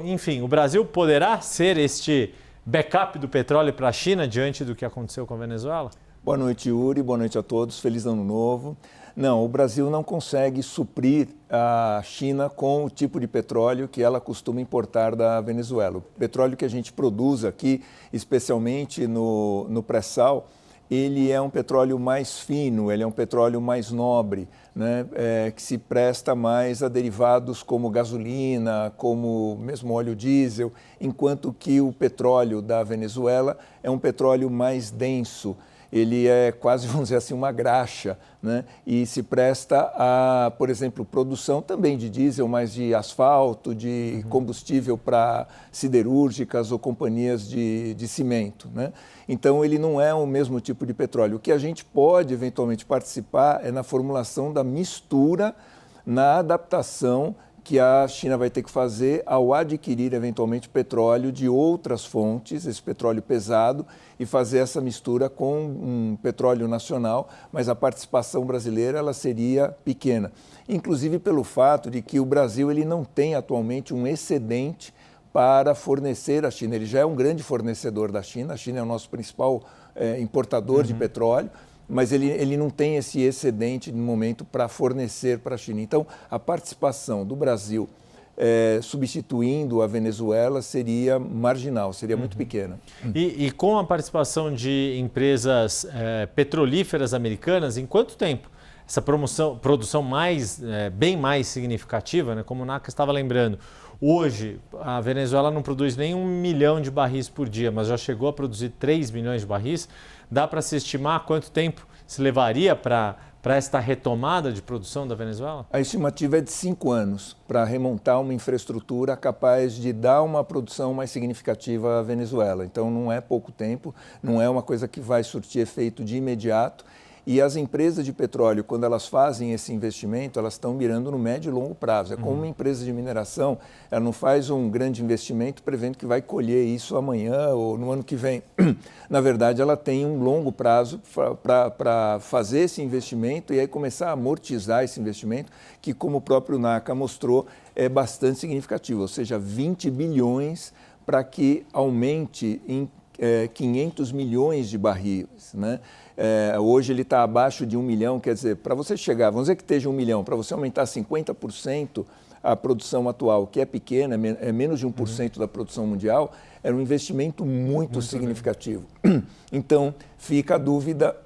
Enfim, o Brasil poderá ser este backup do petróleo para a China diante do que aconteceu com a Venezuela? Boa noite, Yuri. Boa noite a todos. Feliz Ano Novo. Não, o Brasil não consegue suprir a China com o tipo de petróleo que ela costuma importar da Venezuela. O petróleo que a gente produz aqui, especialmente no pré-sal, ele é um petróleo mais fino, ele é um petróleo mais nobre, né? Que se presta mais a derivados como gasolina, como mesmo óleo diesel, enquanto que o petróleo da Venezuela é um petróleo mais denso. Ele é quase, vamos dizer assim, uma graxa, né? E se presta a, por exemplo, produção também de diesel, mas de asfalto, de combustível para siderúrgicas ou companhias de cimento, né? Então, ele não é o mesmo tipo de petróleo. O que a gente pode, eventualmente, participar é na formulação da mistura, na adaptação que a China vai ter que fazer ao adquirir, eventualmente, petróleo de outras fontes, esse petróleo pesado, e fazer essa mistura com um petróleo nacional, mas a participação brasileira ela seria pequena. Inclusive pelo fato de que o Brasil ele não tem atualmente um excedente para fornecer à China. Ele já é um grande fornecedor da China, a China é o nosso principal importador de petróleo, mas ele não tem esse excedente no momento para fornecer para a China. Então, a participação do Brasil substituindo a Venezuela seria marginal, seria muito pequena. E com a participação de empresas petrolíferas americanas, em quanto tempo essa produção bem mais significativa, né, como o Naka estava lembrando, hoje a Venezuela não produz nem 1 milhão de barris por dia, mas já chegou a produzir 3 milhões de barris. Dá para se estimar quanto tempo se levaria para esta retomada de produção da Venezuela? A estimativa é de 5 anos para remontar uma infraestrutura capaz de dar uma produção mais significativa à Venezuela. Então, não é pouco tempo, não é uma coisa que vai surtir efeito de imediato. E as empresas de petróleo, quando elas fazem esse investimento, elas estão mirando no médio e longo prazo. É como uma empresa de mineração, ela não faz um grande investimento prevendo que vai colher isso amanhã ou no ano que vem. Na verdade, ela tem um longo prazo para fazer esse investimento e aí começar a amortizar esse investimento, que, como o próprio Naka mostrou, é bastante significativo, ou seja, 20 bilhões para que aumente em 500 milhões de barris, né? Hoje ele está abaixo de 1 milhão, quer dizer, para você chegar, vamos dizer que esteja 1 milhão, para você aumentar 50% a produção atual, que é pequena, é menos de 1% da produção mundial, é um investimento muito significativo. Então, fica a dúvida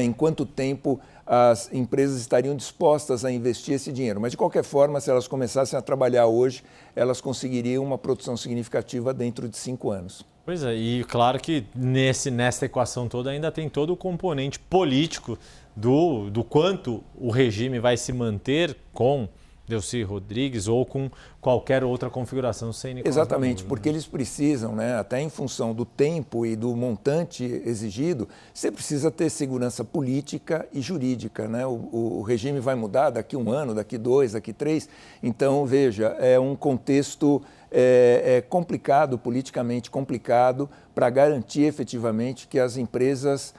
em quanto tempo as empresas estariam dispostas a investir esse dinheiro. Mas, de qualquer forma, se elas começassem a trabalhar hoje, elas conseguiriam uma produção significativa dentro de 5 anos. Pois é, e claro que nessa equação toda ainda tem todo o componente político do quanto o regime vai se manter com Delcy Rodrigues ou com qualquer outra configuração sem Nicolás Maduro. Exatamente, porque eles precisam, né, até em função do tempo e do montante exigido, você precisa ter segurança política e jurídica, né? O regime vai mudar daqui 1 ano, daqui 2, daqui 3. Então, veja, é um contexto complicado, politicamente complicado, para garantir efetivamente que as empresas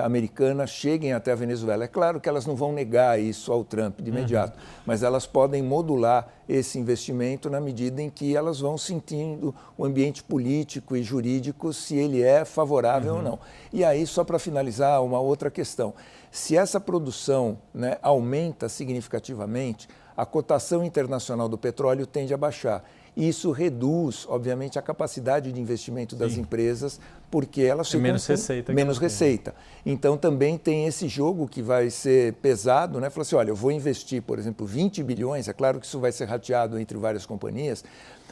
americanas cheguem até a Venezuela. É claro que elas não vão negar isso ao Trump de imediato, mas elas podem modular esse investimento na medida em que elas vão sentindo o ambiente político e jurídico, se ele é favorável ou não. E aí, só para finalizar, uma outra questão. Se essa produção, né, aumenta significativamente, a cotação internacional do petróleo tende a baixar. Isso reduz, obviamente, a capacidade de investimento das empresas, porque elas ficam com menos receita. Então, também tem esse jogo que vai ser pesado, né? Falar assim, olha, eu vou investir, por exemplo, 20 bilhões, é claro que isso vai ser rateado entre várias companhias,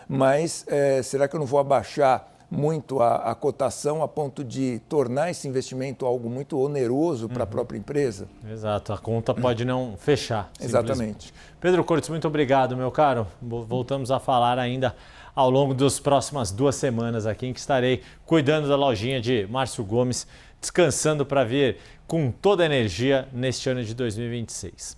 mas será que eu não vou abaixar muito a cotação a ponto de tornar esse investimento algo muito oneroso para a própria empresa? Exato, a conta pode não fechar. Exatamente. Pedro Cortes, muito obrigado, meu caro. Voltamos a falar ainda ao longo das próximas 2 semanas aqui, em que estarei cuidando da lojinha de Márcio Gomes, descansando para vir com toda a energia neste ano de 2026.